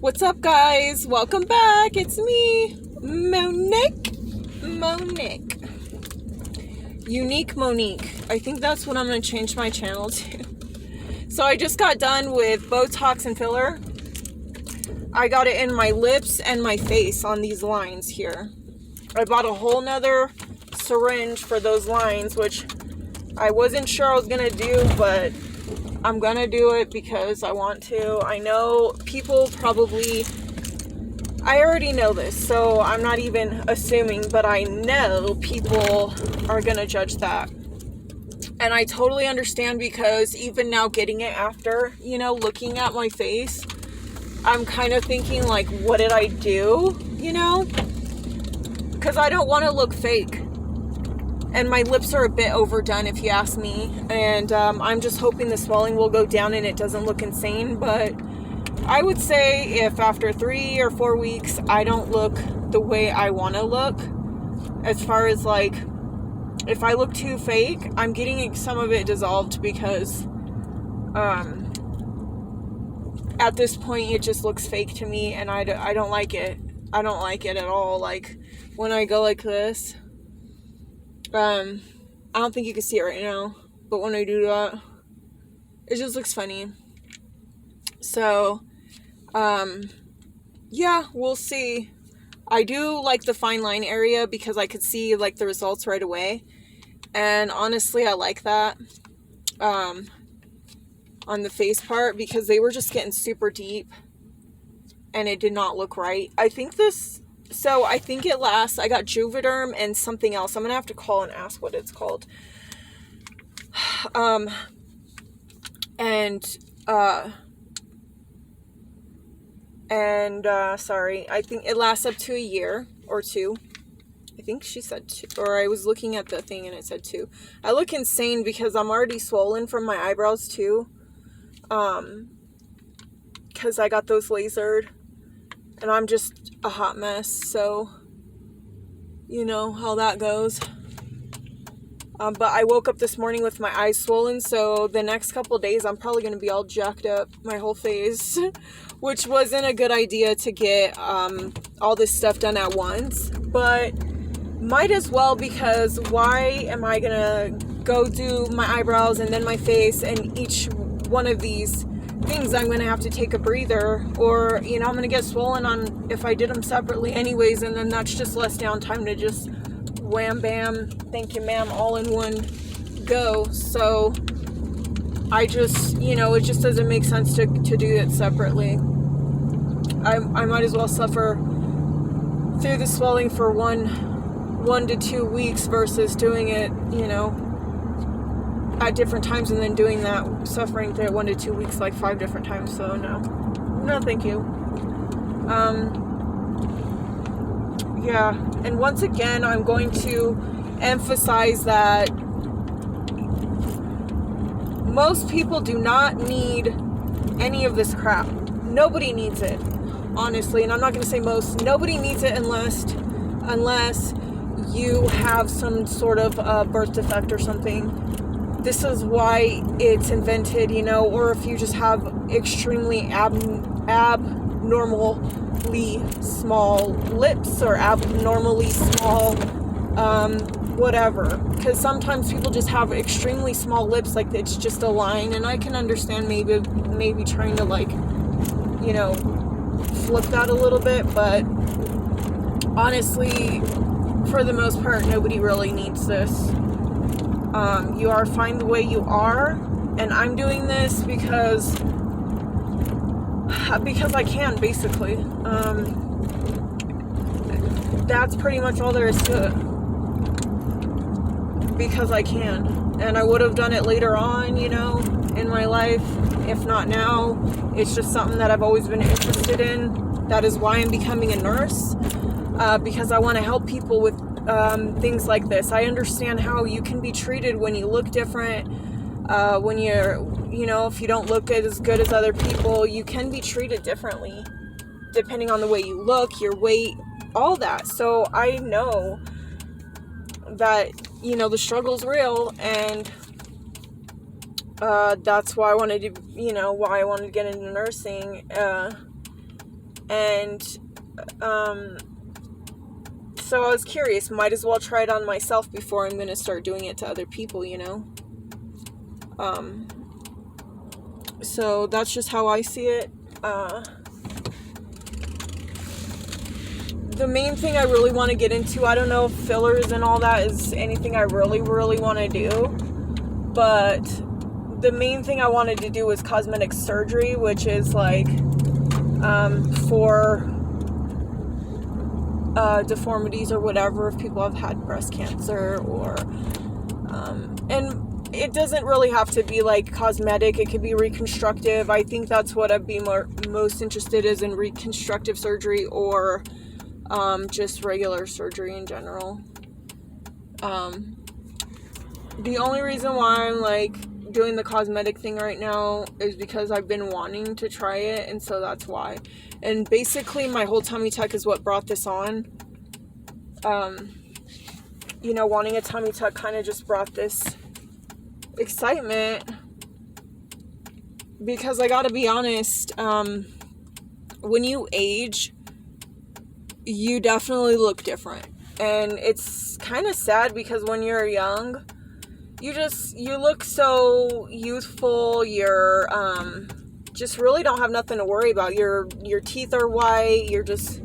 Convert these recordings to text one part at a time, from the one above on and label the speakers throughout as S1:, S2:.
S1: What's up, guys? Welcome back. It's me, Monique. Unique Monique. I think that's what I'm going to change my channel to. So I just got done with Botox and filler. I got it in my lips and my face on these lines here. I bought a whole nother syringe for those lines, which I wasn't sure I was going to do, but I'm gonna do it because I want to. I know people probably, I already know this, so I'm not even assuming, but I know people are gonna judge that. And I totally understand, because even now getting it after, looking at my face, I'm kind of thinking like, what did I do? Because I don't want to look fake. And my lips are a bit overdone, if you ask me. And I'm just hoping the swelling will go down and it doesn't look insane. But I would say if after 3 or 4 weeks I don't look the way I want to look, as far as like, if I look too fake, I'm getting some of it dissolved, because at this point it just looks fake to me, and I don't like it. I don't like it at all. Like when I go like this, I don't think you can see it right now, but when I do that, it just looks funny. So, yeah, we'll see. I do like the fine line area because I could see like the results right away. And honestly, I like that, on the face part, because they were just getting super deep and it did not look right. I think it lasts. I got Juvederm and something else. I'm going to have to call and ask what it's called. Sorry, I think it lasts up to a year or 2. I think she said 2, or I was looking at the thing and it said 2. I look insane because I'm already swollen from my eyebrows too. Because I got those lasered and I'm just a hot mess. So, you know how that goes. But I woke up this morning with my eyes swollen, so the next couple of days I'm probably going to be all jacked up, my whole face, which wasn't a good idea to get all this stuff done at once, but might as well, because why am I going to go do my eyebrows and then my face, and each one of these things I'm going to have to take a breather, or, I'm going to get swollen on if I did them separately anyways, and then that's just less downtime to just wham bam, thank you ma'am, all in one go. So I just, it just doesn't make sense to do it separately. I might as well suffer through the swelling for one to 2 weeks versus doing it, at different times, and then doing that, suffering through 1 to 2 weeks like 5 different times. So no thank you. Yeah, and once again, I'm going to emphasize that most people do not need any of this crap. Nobody needs it, honestly, and I'm not going to say most. Nobody needs it unless you have some sort of birth defect or something. This is why it's invented, or if you just have extremely abnormally small lips, or abnormally small whatever, because sometimes people just have extremely small lips, like it's just a line, and I can understand maybe trying to flip that a little bit, but honestly, for the most part, nobody really needs this. You are fine the way you are, and I'm doing this because I can, basically. That's pretty much all there is to it. Because I can. And I would have done it later on, in my life, if not now. It's just something that I've always been interested in. That is why I'm becoming a nurse. Because I want to help people with things like this. I understand how you can be treated when you look different, when you're, if you don't look as good as other people, you can be treated differently depending on the way you look, your weight, all that. So I know that, the struggle's real, and that's why I wanted to, why I wanted to get into nursing. And so I was curious, might as well try it on myself before I'm going to start doing it to other people, you know? So that's just how I see it. The main thing I really want to get into, I don't know if fillers and all that is anything I really, really want to do, but the main thing I wanted to do was cosmetic surgery, which is like for deformities or whatever, if people have had breast cancer or and it doesn't really have to be like cosmetic, it could be reconstructive. I think that's what I'd be most interested in reconstructive surgery or just regular surgery in general. The only reason why I'm like doing the cosmetic thing right now is because I've been wanting to try it, and so that's why. And basically my whole tummy tuck is what brought this on. You know, wanting a tummy tuck kind of just brought this excitement, because I gotta be honest, when you age, you definitely look different. And it's kind of sad because when you're young, you look so youthful. You're just really don't have nothing to worry about. Your teeth are white. You're just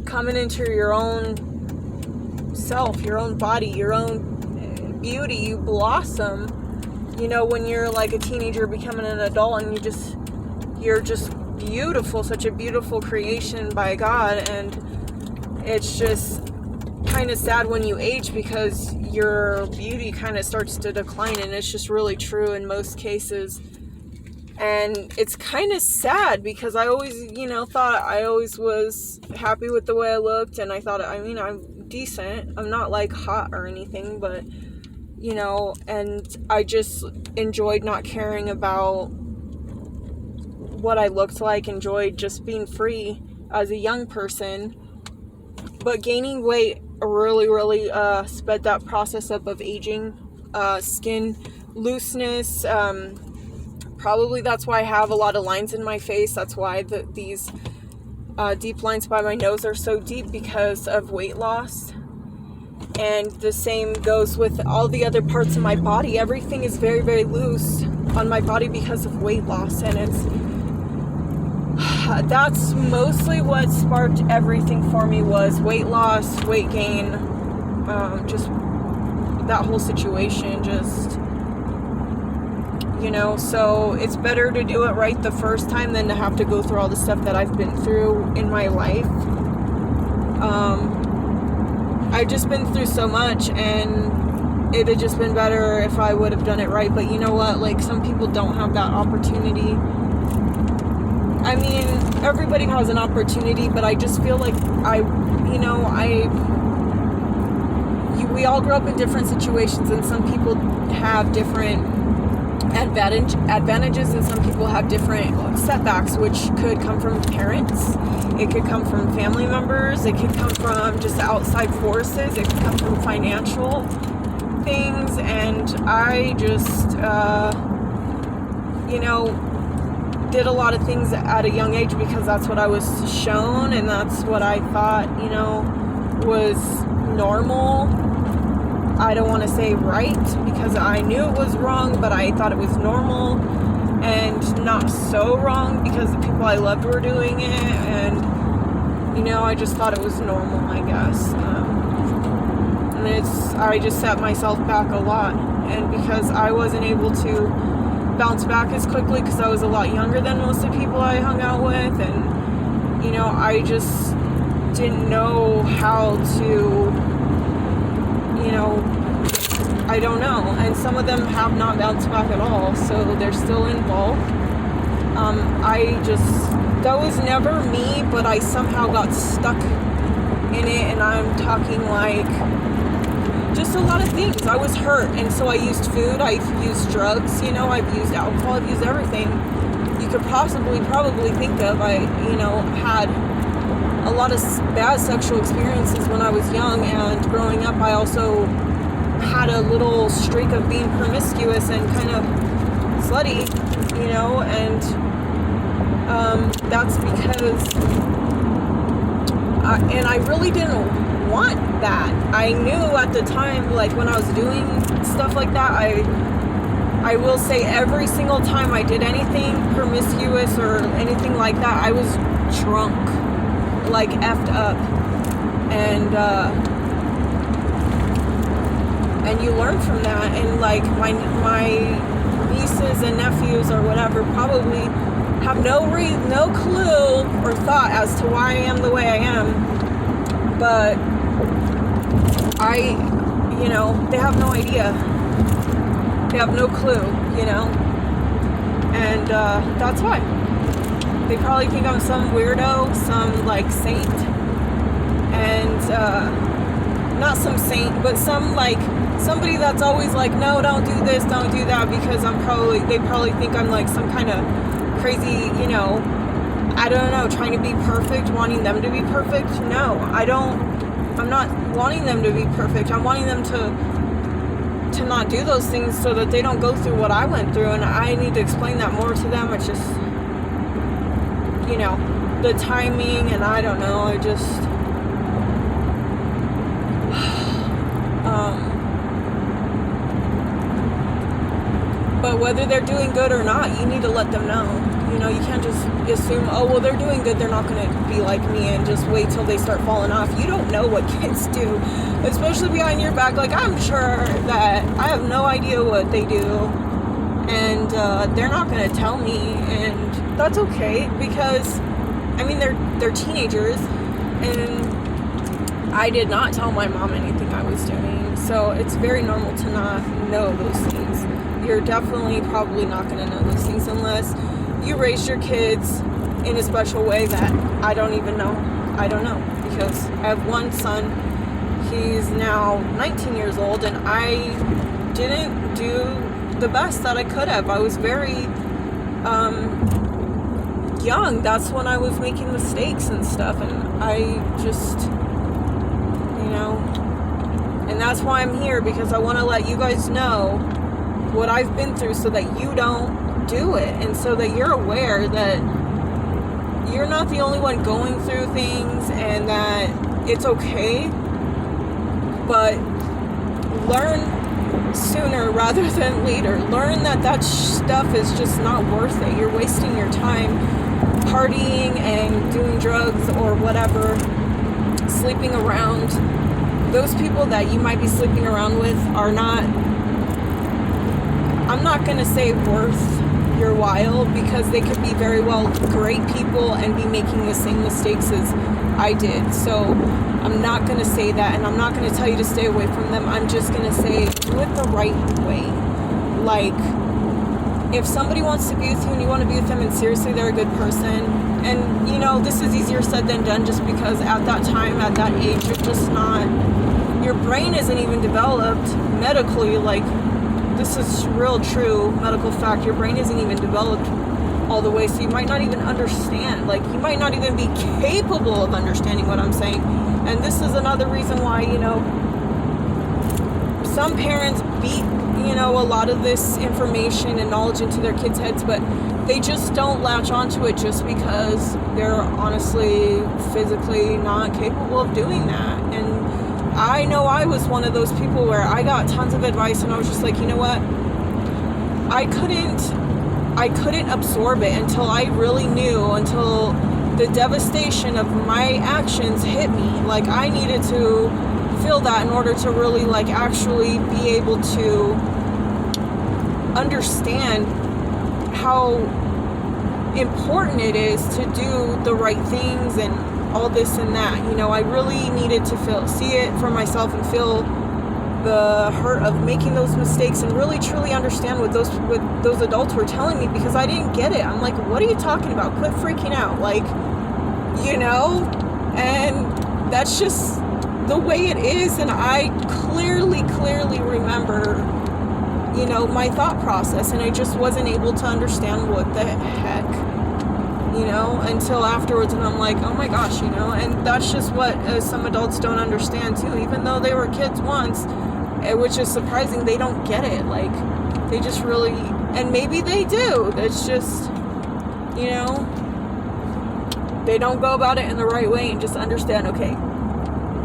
S1: coming into your own self, your own body, your own beauty. You blossom, you know, when you're like a teenager becoming an adult, and you're just beautiful, such a beautiful creation by God. And it's just kind of sad when you age because your beauty kind of starts to decline, and it's just really true in most cases. And it's kind of sad because I always, you know, thought I always was happy with the way I looked, and I thought, I mean, I'm decent. I'm not like hot or anything, but, you know, and I just enjoyed not caring about what I looked like, enjoyed just being free as a young person. But gaining weight really, really sped that process up of aging, skin looseness. Probably that's why I have a lot of lines in my face. That's why these deep lines by my nose are so deep, because of weight loss. And the same goes with all the other parts of my body. Everything is very, very loose on my body because of weight loss. And that's mostly what sparked everything for me, was weight loss, weight gain, just that whole situation, just, you know. So it's better to do it right the first time than to have to go through all the stuff that I've been through in my life. I've just been through so much, and it had just been better if I would have done it right. But you know what, like, some people don't have that opportunity. I mean, everybody has an opportunity, but I just feel like we all grow up in different situations, and some people have different advantages, and some people have different setbacks, which could come from parents, it could come from family members, it could come from just outside forces, it could come from financial things. And I just, did a lot of things at a young age because that's what I was shown, and that's what I thought, was normal. I don't want to say right, because I knew it was wrong, but I thought it was normal, and not so wrong because the people I loved were doing it, and, I just thought it was normal, I guess. I just set myself back a lot, and because I wasn't able to bounce back as quickly because I was a lot younger than most of the people I hung out with, and, I just didn't know how to, I don't know, and some of them have not bounced back at all, so they're still involved. That was never me, but I somehow got stuck in it, and I'm talking like just a lot of things. I was hurt, and so I used food, I've used drugs, I've used alcohol, I've used everything you could probably think of. I, had a lot of bad sexual experiences when I was young, and growing up I also had a little streak of being promiscuous and kind of slutty, and That's because I really didn't want that. I knew at the time, like when I was doing stuff like that, I will say every single time I did anything promiscuous or anything like that, I was drunk, like effed up, and you learn from that. And like my nieces and nephews or whatever probably have no clue or thought as to why I am the way I am, but they have no idea. They have no clue, and that's why. They probably think I'm some weirdo, some like saint, and not some saint, but some like somebody that's always like, no, don't do this, don't do that, because they probably think I'm like some kind of crazy, I don't know, trying to be perfect, wanting them to be perfect. No, I'm not wanting them to be perfect. I'm wanting them to not do those things so that they don't go through what I went through, and I need to explain that more to them. It's just, the timing, and I don't know, but whether they're doing good or not, you need to let them know. You can't just assume, oh, well, they're doing good, they're not going to be like me, and just wait till they start falling off. You don't know what kids do, especially behind your back. Like, I'm sure that I have no idea what they do, and they're not going to tell me, and that's okay, because, they're teenagers, and I did not tell my mom anything I was doing, so it's very normal to not know those things. You're definitely probably not going to know those things unless you raise your kids in a special way that I don't even know. I don't know, because I have one son. He's now 19 years old, and I didn't do the best that I could have. I was very young. That's when I was making mistakes and stuff, and I just, and that's why I'm here, because I want to let you guys know what I've been through so that you don't do it, and so that you're aware that you're not the only one going through things, and that it's okay, but learn sooner rather than later. Learn that stuff is just not worth it. You're wasting your time partying and doing drugs or whatever, sleeping around. Those people that you might be sleeping around with are not, I'm not going to say worth your while, because they could be very well great people and be making the same mistakes as I did. So I'm not going to say that, and I'm not going to tell you to stay away from them. I'm just going to say, do it the right way. Like, if somebody wants to be with you and you want to be with them and seriously they're a good person, and this is easier said than done, just because at that time, at that age, you're just not, your brain isn't even developed medically. Like, this is real true medical fact. Your brain isn't even developed all the way, so you might not even understand. Like, you might not even be capable of understanding what I'm saying. And this is another reason why, some parents beat, a lot of this information and knowledge into their kids' heads, but they just don't latch onto it just because they're honestly physically not capable of doing that. And I know I was one of those people where I got tons of advice, and I was just like, you know what? I couldn't absorb it until I really knew, until the devastation of my actions hit me. Like, I needed to feel that in order to really, like, actually be able to understand how important it is to do the right things and all this and that. I really needed to see it for myself and feel the hurt of making those mistakes, and really truly understand what those adults were telling me, because I didn't get it. I'm like, what are you talking about? Quit freaking out. Like, and that's just the way it is. And I clearly remember, my thought process, and I just wasn't able to understand what the heck, until afterwards, and I'm like, oh my gosh, and that's just what some adults don't understand too, even though they were kids once, which is surprising. They don't get it. Like, they just really, and maybe they do, it's just, they don't go about it in the right way and just understand, okay,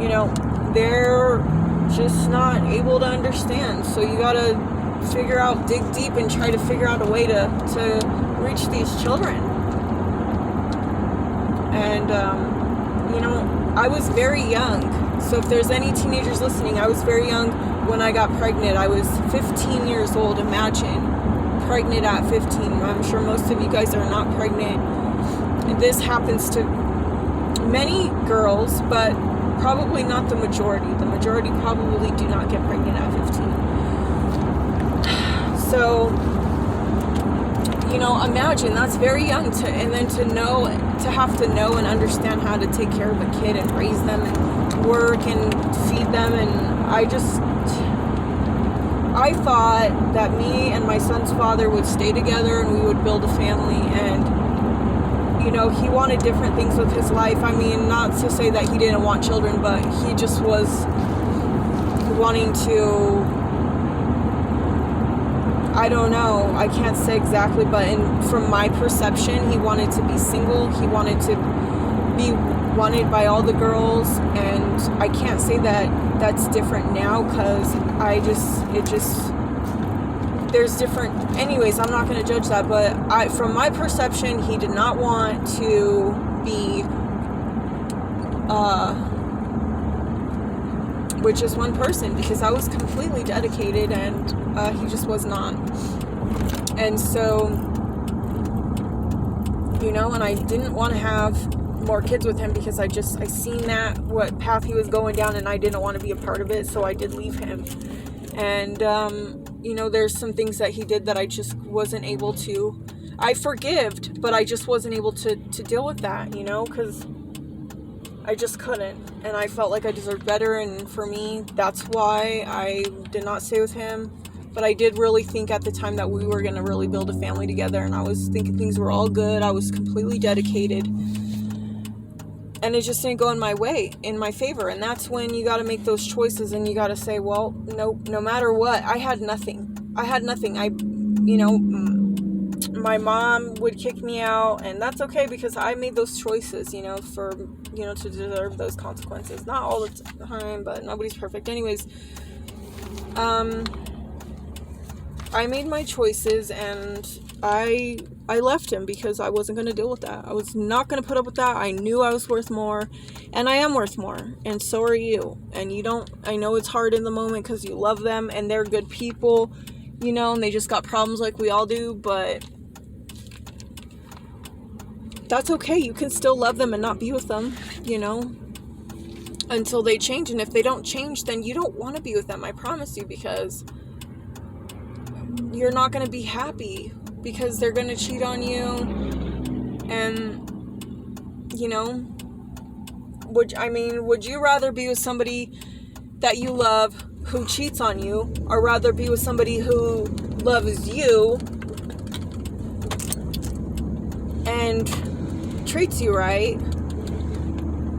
S1: you know, they're just not able to understand. So you gotta figure out, dig deep and try to figure out a way to reach these children. And, you know, I was very young. So if there's any teenagers listening, I was very young when I got pregnant. I was 15 years old. Imagine, pregnant at 15. I'm sure most of you guys are not pregnant. This happens to many girls, but probably not the majority. The majority probably do not get pregnant at 15. So, you know, imagine, that's very young and then to have to know and understand how to take care of a kid and raise them and work and feed them. And I thought that me and my son's father would stay together and we would build a family. And, you know, he wanted different things with his life. I mean, not to say that he didn't want children, but he just was wanting to, I don't know, I can't say exactly, but from my perception, he wanted to be single. He wanted to be wanted by all the girls. And I can't say that that's different now, because there's different, anyways, I'm not going to judge that, but from my perception, he did not want to be with just one person, because I was completely dedicated and he just was not. And so, you know, and I didn't want to have more kids with him because I seen that what path he was going down, and I didn't want to be a part of it, so I did leave him. And you know, there's some things that he did that I just wasn't able to, I forgived, but I just wasn't able to deal with that, you know, because I just couldn't, and I felt like I deserved better. And for me, that's why I did not stay with him. But I did really think at the time that we were going to really build a family together, and I was thinking things were all good. I was completely dedicated, and it just didn't go in my favor. And that's when you got to make those choices, and you got to say, well, no matter what, I had nothing. You know, my mom would kick me out, and that's okay, because I made those choices, you know, to deserve those consequences. Not all the time, but nobody's perfect. Anyways, I made my choices, and I left him because I wasn't going to deal with that. I was not going to put up with that. I knew I was worth more, and I am worth more, and so are you. And I know it's hard in the moment because you love them, and they're good people, you know, and they just got problems like we all do, but that's okay. You can still love them and not be with them, you know, until they change. And if they don't change, then you don't want to be with them, I promise you, because you're not going to be happy, because they're going to cheat on you. And, you know, would you rather be with somebody that you love who cheats on you, or rather be with somebody who loves you and treats you right,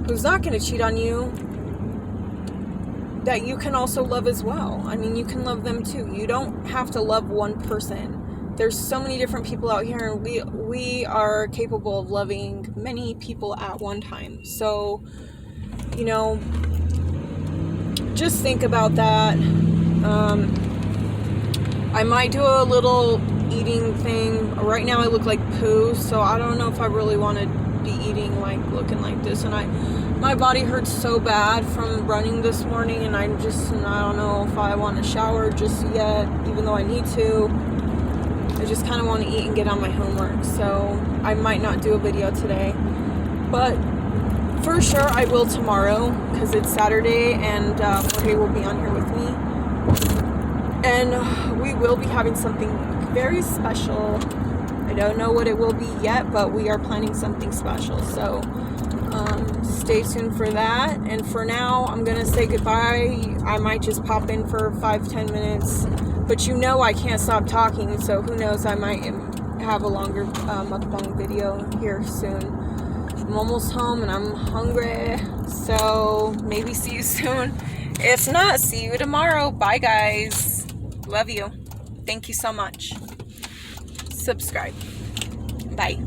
S1: who's not going to cheat on you, that you can also love as well? I mean, you can love them too. You don't have to love one person. There's so many different people out here, and we are capable of loving many people at one time. So, you know, just think about that. I might do a little eating thing. Right now I look like poo, so I don't know if I really want to be eating like looking like this. And my body hurts so bad from running this morning, and I don't know if I want to shower just yet, even though I need to. I just kind of want to eat and get on my homework, so I might not do a video today, but for sure I will tomorrow, because it's Saturday, and Jorge will be on here with me, and we will be having something very special. I don't know what it will be yet, but we are planning something special, so stay tuned for that. And for now, I'm gonna say goodbye. I might just pop in for 5-10 minutes, but you know I can't stop talking, so who knows, I might have a longer mukbang video here soon. I'm almost home and I'm hungry, so maybe see you soon. If not, see you tomorrow. Bye guys, love you, thank you so much. Subscribe. Bye.